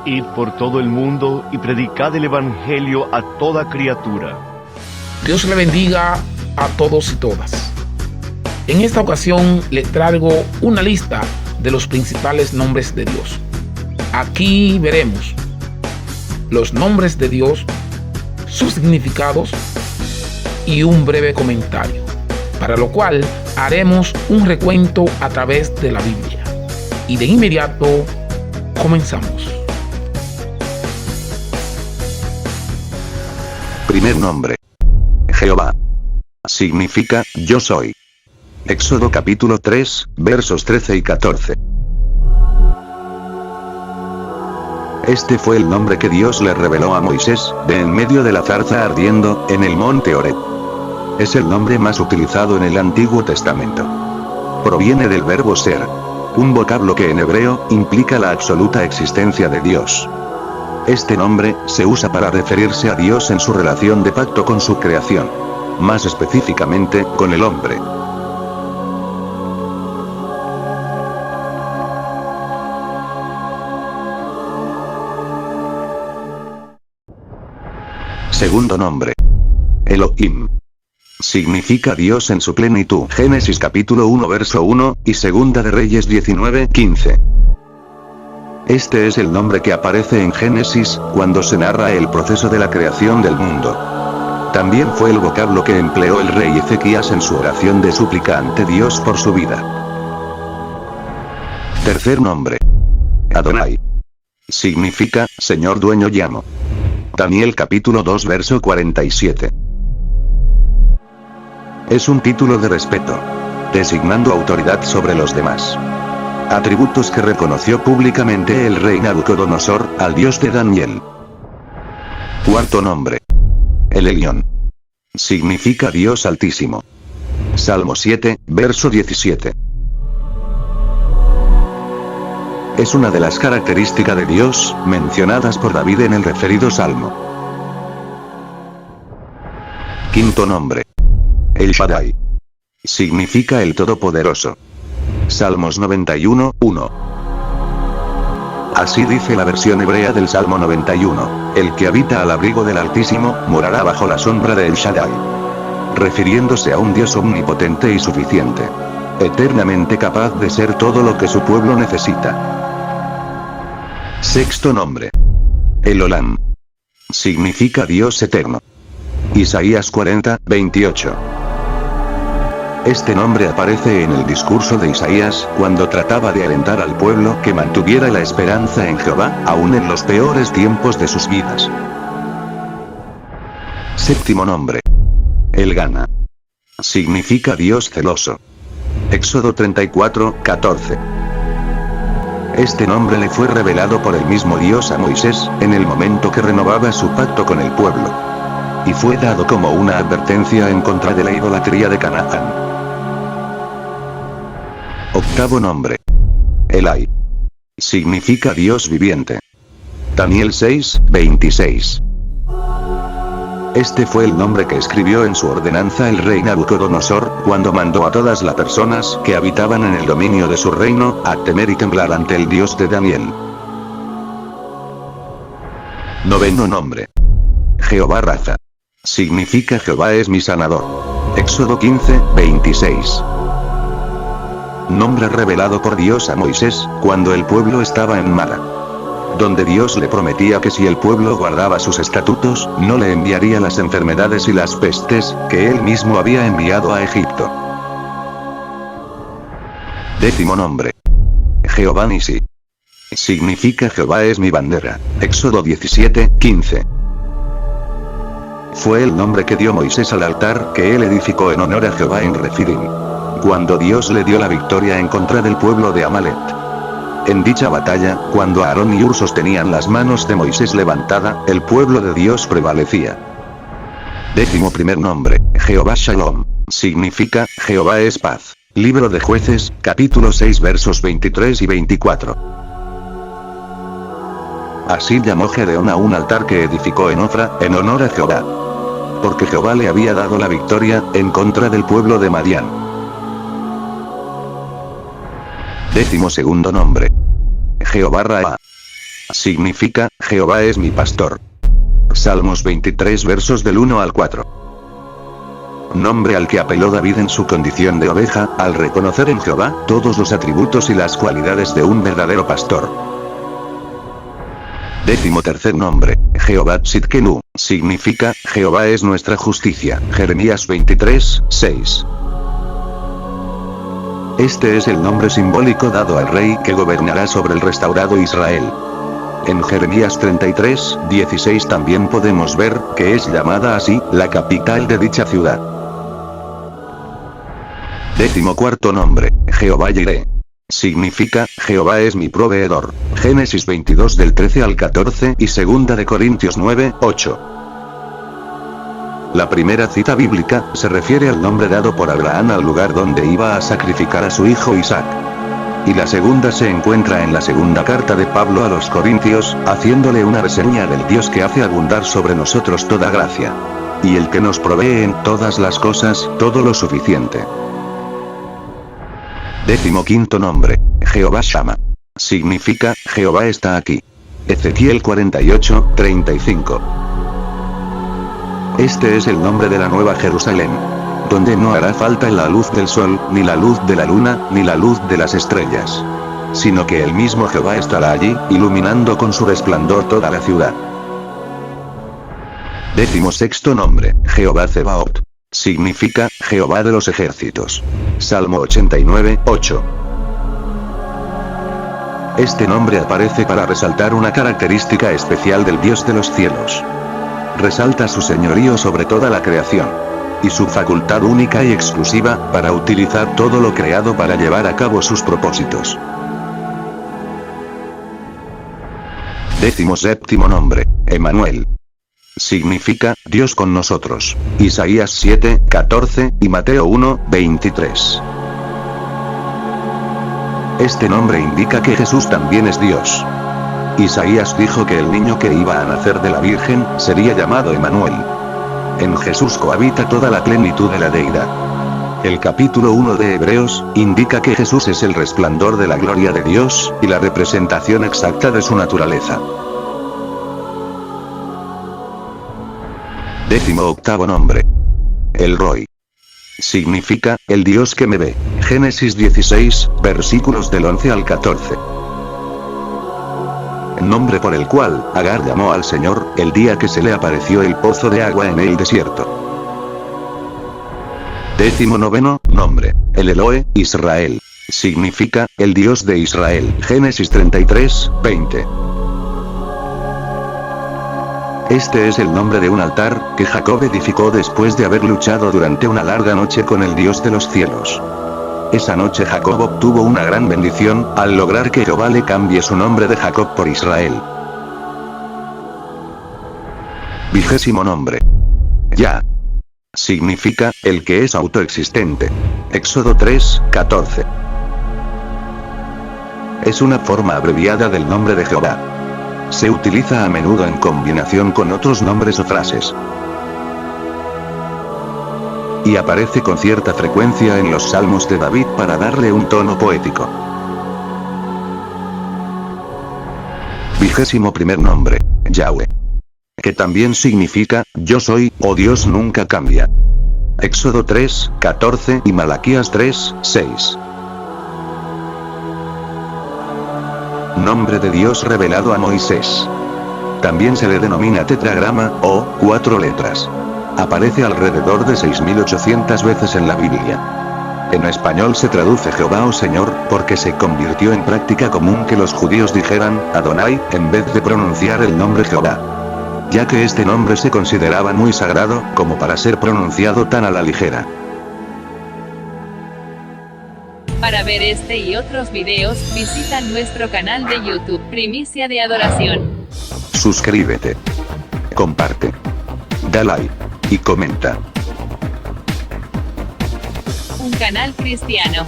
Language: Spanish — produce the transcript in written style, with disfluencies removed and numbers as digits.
Id por todo el mundo y predicad el Evangelio a toda criatura. Dios le bendiga a todos y todas. En esta ocasión le traigo una lista de los principales nombres de Dios. Aquí veremos los nombres de Dios, sus significados y un breve comentario, para lo cual haremos un recuento a través de la Biblia. Y de inmediato comenzamos. Primer nombre: Jehová. Significa yo soy. Éxodo capítulo 3, versos 13 y 14. Este fue el nombre que Dios le reveló a Moisés, de en medio de la zarza ardiendo, en el monte Horeb. Es el nombre más utilizado en el Antiguo Testamento. Proviene del verbo ser, un vocablo que en hebreo implica la absoluta existencia de Dios. Este nombre se usa para referirse a Dios en su relación de pacto con su creación, más específicamente, con el hombre. Segundo nombre: Elohim. Significa Dios en su plenitud. Génesis capítulo 1 verso 1, y Segunda de Reyes 19, 15. Este es el nombre que aparece en Génesis, cuando se narra el proceso de la creación del mundo. También fue el vocablo que empleó el rey Ezequías en su oración de súplica ante Dios por su vida. Tercer nombre: Adonai. Significa Señor, dueño y amo. Daniel capítulo 2 verso 47. Es un título de respeto, designando autoridad sobre los demás. Atributos que reconoció públicamente el rey Nabucodonosor al Dios de Daniel. Cuarto nombre: El Elión. Significa Dios Altísimo. Salmo 7, verso 17. Es una de las características de Dios, mencionadas por David en el referido salmo. Quinto nombre: El Shaddai. Significa el Todopoderoso. Salmos 91, 1. Así dice la versión hebrea del Salmo 91, el que habita al abrigo del Altísimo, morará bajo la sombra de El Shaddai. Refiriéndose a un Dios omnipotente y suficiente, eternamente capaz de ser todo lo que su pueblo necesita. Sexto nombre: El Olam. Significa Dios eterno. Isaías 40, 28. Este nombre aparece en el discurso de Isaías, cuando trataba de alentar al pueblo que mantuviera la esperanza en Jehová, aún en los peores tiempos de sus vidas. Séptimo nombre: El Gana. Significa Dios celoso. Éxodo 34, 14. Este nombre le fue revelado por el mismo Dios a Moisés, en el momento que renovaba su pacto con el pueblo. Y fue dado como una advertencia en contra de la idolatría de Canaán. Octavo nombre: Elai. Significa Dios viviente. Daniel 6, 26. Este fue el nombre que escribió en su ordenanza el rey Nabucodonosor, cuando mandó a todas las personas que habitaban en el dominio de su reino, a temer y temblar ante el Dios de Daniel. Noveno nombre: Jehová Rafa. Significa Jehová es mi sanador. Éxodo 15, 26. Nombre revelado por Dios a Moisés, cuando el pueblo estaba en Mara, donde Dios le prometía que si el pueblo guardaba sus estatutos, no le enviaría las enfermedades y las pestes, que él mismo había enviado a Egipto. Décimo nombre: Jehová Nisi. Significa Jehová es mi bandera. Éxodo 17, 15. Fue el nombre que dio Moisés al altar que él edificó en honor a Jehová en Refidim, cuando Dios le dio la victoria en contra del pueblo de Amalek. En dicha batalla, cuando Aarón y Hur sostenían las manos de Moisés levantada, el pueblo de Dios prevalecía. Décimo primer nombre: Jehová Shalom. Significa Jehová es paz. Libro de Jueces, capítulo 6 versos 23 y 24. Así llamó Gedeón a un altar que edificó en Ofra, en honor a Jehová, porque Jehová le había dado la victoria, en contra del pueblo de Madián. Décimo segundo nombre: Jehová Ra. Significa, Jehová es mi pastor. Salmos 23 versos del 1 al 4. Nombre al que apeló David en su condición de oveja, al reconocer en Jehová todos los atributos y las cualidades de un verdadero pastor. 13º nombre, Jehová Tzidkenu, significa, Jehová es nuestra justicia. Jeremías 23, 6. Este es el nombre simbólico dado al rey que gobernará sobre el restaurado Israel. En Jeremías 33, 16 también podemos ver que es llamada así, la capital de dicha ciudad. 14º nombre, Jehová Jireh. Significa, Jehová es mi proveedor. Génesis 22 del 13 al 14 y 2 de Corintios 9, 8. La primera cita bíblica se refiere al nombre dado por Abraham al lugar donde iba a sacrificar a su hijo Isaac. Y la segunda se encuentra en la segunda carta de Pablo a los Corintios, haciéndole una reseña del Dios que hace abundar sobre nosotros toda gracia. Y el que nos provee en todas las cosas, todo lo suficiente. 15º nombre, Jehová Shama. Significa, Jehová está aquí. Ezequiel 48, 35. Este es el nombre de la nueva Jerusalén, donde no hará falta la luz del sol, ni la luz de la luna, ni la luz de las estrellas, sino que el mismo Jehová estará allí, iluminando con su resplandor toda la ciudad. 16º nombre, Jehová Tsebaot. Significa, Jehová de los ejércitos. Salmo 89, 8. Este nombre aparece para resaltar una característica especial del Dios de los cielos. Resalta su señorío sobre toda la creación. Y su facultad única y exclusiva, para utilizar todo lo creado para llevar a cabo sus propósitos. 17º nombre, Emmanuel. Significa, Dios con nosotros. Isaías 7, 14, y Mateo 1, 23. Este nombre indica que Jesús también es Dios. Isaías dijo que el niño que iba a nacer de la Virgen, sería llamado Emmanuel. En Jesús cohabita toda la plenitud de la deidad. El capítulo 1 de Hebreos, indica que Jesús es el resplandor de la gloria de Dios, y la representación exacta de su naturaleza. 18º nombre. El Roi. Significa, el Dios que me ve. Génesis 16, versículos del 11 al 14. Nombre por el cual Agar llamó al Señor, el día que se le apareció el pozo de agua en el desierto. 19º nombre. El Elohe, Israel. Significa, el Dios de Israel. Génesis 33, 20. Este es el nombre de un altar, que Jacob edificó después de haber luchado durante una larga noche con el Dios de los cielos. Esa noche Jacob obtuvo una gran bendición, al lograr que Jehová le cambie su nombre de Jacob por Israel. 20º nombre. Yah. Significa, el que es autoexistente. Éxodo 3, 14. Es una forma abreviada del nombre de Jehová. Se utiliza a menudo en combinación con otros nombres o frases. Y aparece con cierta frecuencia en los salmos de David para darle un tono poético. 21º nombre, Yahweh. Que también significa, yo soy, o Dios nunca cambia. Éxodo 3, 14 y Malaquías 3, 6. Nombre de Dios revelado a Moisés. También se le denomina tetragrama, o 4 letras. Aparece alrededor de 6.800 veces en la Biblia. En español se traduce Jehová o Señor, porque se convirtió en práctica común que los judíos dijeran, Adonai, en vez de pronunciar el nombre Jehová. Ya que este nombre se consideraba muy sagrado, como para ser pronunciado tan a la ligera. Para ver este y otros videos, visita nuestro canal de YouTube, Primicia de Adoración. Suscríbete. Comparte. Da like. Y comenta. Un canal cristiano.